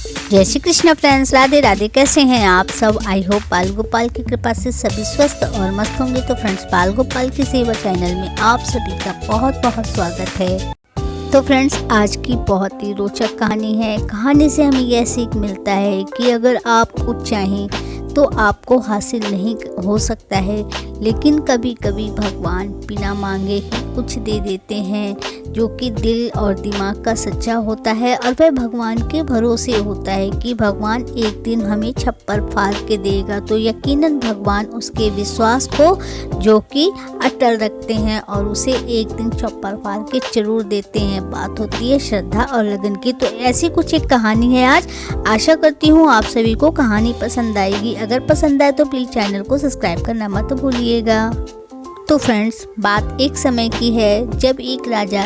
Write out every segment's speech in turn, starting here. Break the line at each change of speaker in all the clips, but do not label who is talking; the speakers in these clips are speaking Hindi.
जय श्री कृष्ण फ्रेंड्स, राधे राधे। कैसे हैं आप सब? आई होप बाल गोपाल की कृपा से सभी स्वस्थ और मस्त होंगे। तो फ्रेंड्स, बाल गोपाल की सेवा चैनल में आप सभी का बहुत बहुत स्वागत है। तो फ्रेंड्स, आज की बहुत ही रोचक कहानी है। कहानी से हमें यह सीख मिलता है कि अगर आप कुछ चाहें तो आपको हासिल नहीं हो सकता है, लेकिन कभी कभी भगवान बिना मांगे ही कुछ दे देते हैं जो कि दिल और दिमाग का सच्चा होता है। और वह भगवान के भरोसे होता है कि भगवान एक दिन हमें छप्पर फाड़ के देगा। तो यकीनन भगवान उसके विश्वास को जो कि अटल रखते हैं और उसे एक दिन छप्पर फाड़ के जरूर देते हैं। बात होती है श्रद्धा और लगन की। तो ऐसी कुछ एक कहानी है आज। आशा करती हूँ आप सभी को कहानी पसंद आएगी। अगर पसंद आए तो प्लीज़ चैनल को सब्सक्राइब करना मत भूलिएगा। तो फ्रेंड्स, बात एक समय की है जब एक राजा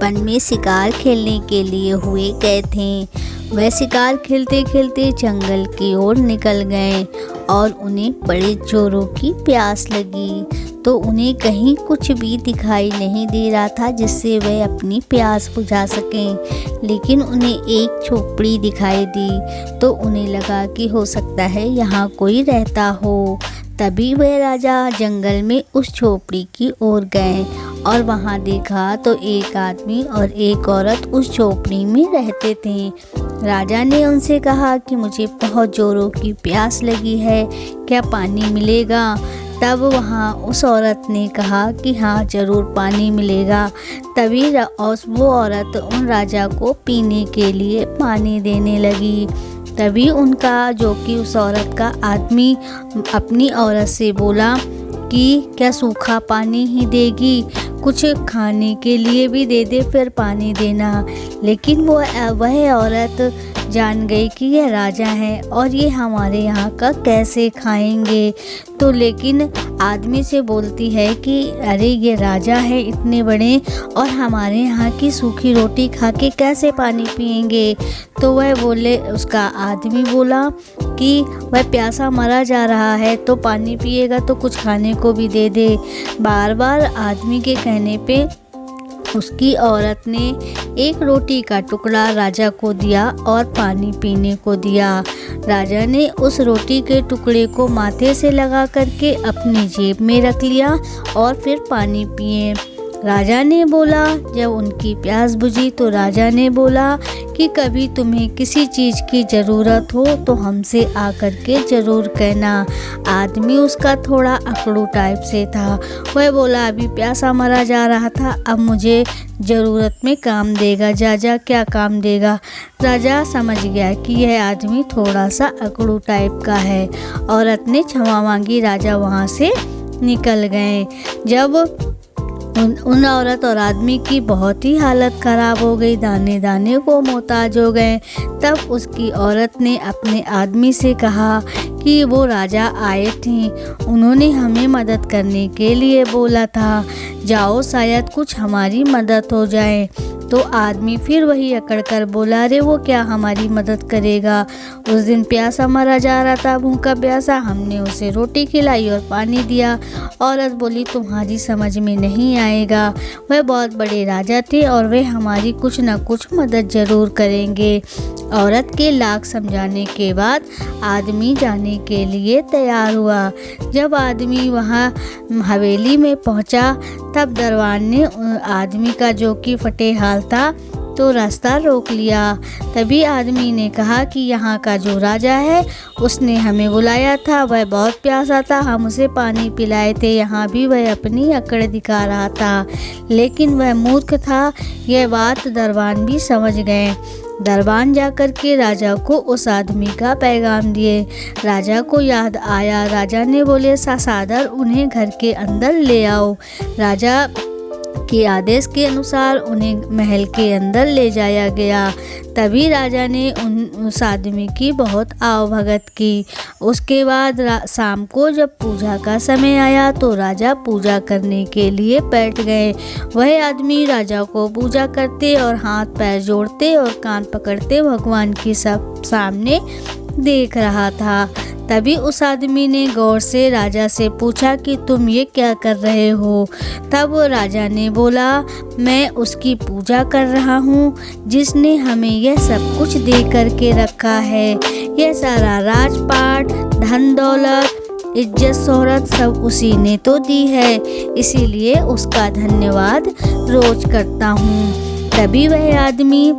वन में शिकार खेलने के लिए हुए गए थे। वह शिकार खेलते खेलते जंगल की ओर निकल गए और उन्हें बड़े जोरों की प्यास लगी। तो उन्हें कहीं कुछ भी दिखाई नहीं दे रहा था जिससे वह अपनी प्यास बुझा सकें, लेकिन उन्हें एक झोपड़ी दिखाई दी। तो उन्हें लगा कि हो सकता है यहाँ कोई रहता हो। तभी वह राजा जंगल में उस झोपड़ी की ओर गए और वहाँ देखा तो एक आदमी और एक औरत उस झोपड़ी में रहते थे। राजा ने उनसे कहा कि मुझे बहुत जोरों की प्यास लगी है, क्या पानी मिलेगा? तब वहाँ उस औरत ने कहा कि हाँ, ज़रूर पानी मिलेगा। तभी वो औरत उन राजा को पीने के लिए पानी देने लगी। तभी उनका जो कि उस औरत का आदमी अपनी औरत से बोला कि क्या सूखा पानी ही देगी, कुछ खाने के लिए भी दे दे, फिर पानी देना। लेकिन वह औरत जान गई कि यह राजा है और ये हमारे यहाँ का कैसे खाएंगे। तो लेकिन आदमी से बोलती है कि अरे ये राजा है इतने बड़े और हमारे यहाँ की सूखी रोटी खा के कैसे पानी पिएंगे। तो वह बोले, उसका आदमी बोला कि वह प्यासा मरा जा रहा है तो पानी पिएगा तो कुछ खाने को भी दे दे। बार बार आदमी के कहने पे उसकी औरत ने एक रोटी का टुकड़ा राजा को दिया और पानी पीने को दिया। राजा ने उस रोटी के टुकड़े को माथे से लगा करके अपनी जेब में रख लिया और फिर पानी पिए। राजा ने बोला, जब उनकी प्यास बुझी तो राजा ने बोला कि कभी तुम्हें किसी चीज़ की ज़रूरत हो तो हमसे आकर के ज़रूर कहना। आदमी उसका थोड़ा अकड़ू टाइप से था। वह बोला, अभी प्यासा मरा जा रहा था, अब मुझे ज़रूरत में काम देगा। जा क्या काम देगा? राजा समझ गया कि यह आदमी थोड़ा सा अकड़ू टाइप का है। औरत ने क्षमा मांगी, राजा वहाँ से निकल गए। जब उन औरत और आदमी की बहुत ही हालत ख़राब हो गई, दाने दाने को मोहताज हो गए। तब उसकी औरत ने अपने आदमी से कहा कि वो राजा आए थे, उन्होंने हमें मदद करने के लिए बोला था, जाओ शायद कुछ हमारी मदद हो जाए। तो आदमी फिर वही अकड़ कर बोला, अरे वो क्या हमारी मदद करेगा? उस दिन प्यासा मरा जा रहा था, भूखा प्यासा, हमने उसे रोटी खिलाई और पानी दिया। औरत बोली, तुम्हारी समझ में नहीं आएगा, वह बहुत बड़े राजा थे और वे हमारी कुछ न कुछ मदद ज़रूर करेंगे। औरत के लाख समझाने के बाद आदमी जाने के लिए तैयार हुआ। जब आदमी वहाँ हवेली में पहुँचा तब दरबान ने आदमी का जो कि फटे हाल था तो रास्ता रोक लिया। तभी आदमी ने कहा कि यहाँ का जो राजा है उसने हमें बुलाया था, वह बहुत प्यासा था, हम उसे पानी पिलाए थे। यहाँ भी वह अपनी अकड़ दिखा रहा था, लेकिन वह मूर्ख था। यह बात दरबान भी समझ गए। दरबान जाकर के राजा को उस आदमी का पैगाम दिए। राजा को याद आया। राजा ने बोले, सादर उन्हें घर के अंदर ले आओ। राजा के आदेश के अनुसार उन्हें महल के अंदर ले जाया गया। तभी राजा ने उस आदमी की बहुत आवभगत की। उसके बाद शाम को जब पूजा का समय आया तो राजा पूजा करने के लिए बैठ गए। वह आदमी राजा को पूजा करते और हाथ पैर जोड़ते और कान पकड़ते भगवान के सामने देख रहा था। तभी उस आदमी ने गौर से राजा से पूछा कि तुम ये क्या कर रहे हो? तब राजा ने बोला, मैं उसकी पूजा कर रहा हूँ जिसने हमें यह सब कुछ दे करके रखा है। यह सारा राजपाट, धन दौलत, इज्जत शोहरत सब उसी ने तो दी है, इसीलिए उसका धन्यवाद रोज करता हूँ। तभी वह आदमी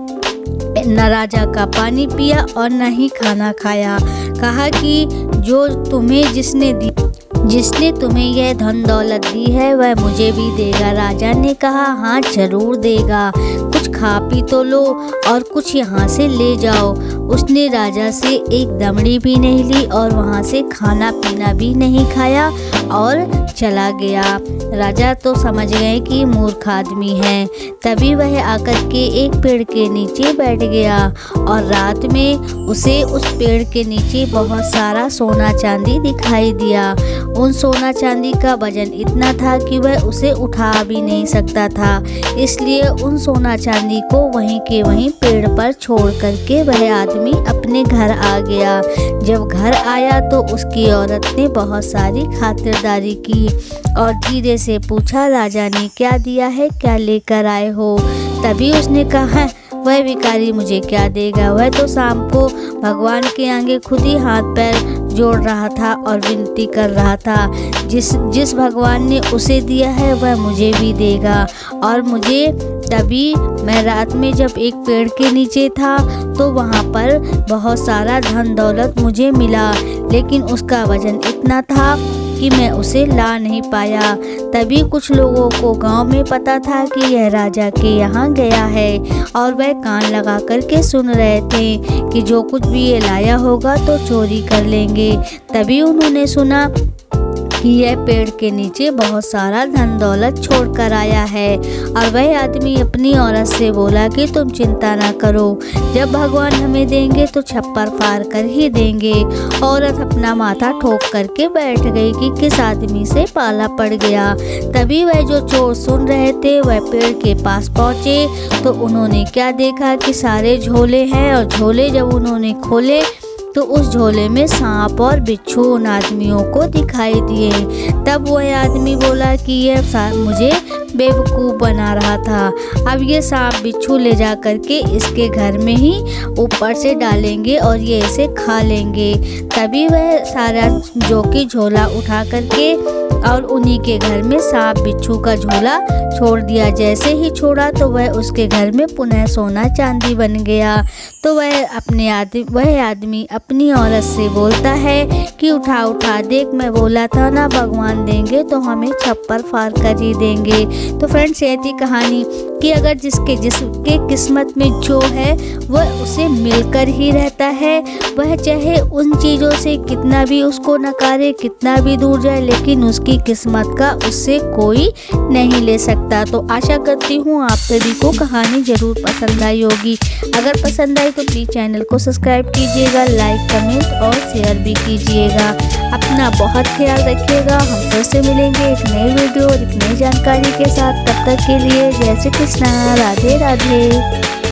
न राजा का पानी पिया और न ही खाना खाया। कहा कि जो तुम्हें जिसने तुम्हें यह धन दौलत दी है वह मुझे भी देगा। राजा ने कहा हाँ जरूर देगा, कुछ खा पी तो लो और कुछ यहाँ से ले जाओ। उसने राजा से एक दमड़ी भी नहीं ली और वहाँ से खाना पीना भी नहीं खाया और चला गया। राजा तो समझ गए कि मूर्ख आदमी है। तभी वह आकर के एक पेड़ के नीचे बैठ गया और रात में उसे उस पेड़ के नीचे बहुत सारा सोना चांदी दिखाई दिया। उन सोना चांदी का वजन इतना था कि वह उसे उठा भी नहीं सकता था, इसलिए उन सोना चांदी को वहीं के वहीं पेड़ पर छोड़ करके वह आदमी अपने घर आ गया। जब घर आया तो उसकी औरत ने बहुत सारी खातिरदारी की और धीरे से पूछा राजा ने क्या दिया है, क्या लेकर आए हो। तभी उसने कहा वह भिखारी मुझे क्या देगा, वह तो शाम को भगवान के आगे खुद ही हाथ पैर जोड़ रहा था और विनती कर रहा था। जिस भगवान ने उसे दिया है वह मुझे भी देगा और मुझे। तभी मैं रात में जब एक पेड़ के नीचे था तो वहाँ पर बहुत सारा धन दौलत मुझे मिला, लेकिन उसका वजन इतना था कि मैं उसे ला नहीं पाया। तभी कुछ लोगों को गांव में पता था कि यह राजा के यहाँ गया है और वह कान लगा करके सुन रहे थे कि जो कुछ भी ये लाया होगा तो चोरी कर लेंगे। तभी उन्होंने सुना कि यह पेड़ के नीचे बहुत सारा धन दौलत छोड़ कर आया है और वह आदमी अपनी औरत से बोला कि तुम चिंता ना करो, जब भगवान हमें देंगे तो छप्पर फाड़ कर ही देंगे। औरत अपना माथा ठोक करके बैठ गई कि किस आदमी से पाला पड़ गया। तभी वह जो चोर सुन रहे थे वह पेड़ के पास पहुँचे तो उन्होंने क्या देखा कि सारे झोले हैं और झोले जब उन्होंने खोले तो उस झोले में सांप और बिच्छू उन आदमियों को दिखाई दिए। तब वह आदमी बोला कि यह मुझे बेवकूफ़ बना रहा था, अब ये सांप बिच्छू ले जा करके इसके घर में ही ऊपर से डालेंगे और ये इसे खा लेंगे। तभी वह सारा जो कि झोला उठा करके और उन्हीं के घर में सांप बिच्छू का झोला छोड़ दिया। जैसे ही छोड़ा तो वह उसके घर में पुनः सोना चांदी बन गया। तो वह आदमी अपनी औरत से बोलता है कि उठा उठा देख, मैं बोला था ना भगवान देंगे तो हमें छप्पर फाड़ कर ही देंगे। तो फ्रेंड्स ये थी कहानी कि अगर जिसके किस्मत में जो है वह उसे मिलकर ही रहता है, वह चाहे उन चीज़ों से कितना भी उसको नकारे, कितना भी दूर जाए, लेकिन उसकी किस्मत का उससे कोई नहीं ले सकता। तो आशा करती हूँ आप सभी को कहानी ज़रूर पसंद आई होगी। अगर पसंद आई तो प्लीज़ चैनल को सब्सक्राइब कीजिएगा, लाइक कमेंट और शेयर भी कीजिएगा। अपना बहुत ख्याल रखिएगा। हम फिर से मिलेंगे एक नई वीडियो और एक नई जानकारी के साथ। तब तक के लिए जय श्री कृष्णा, राधे राधे।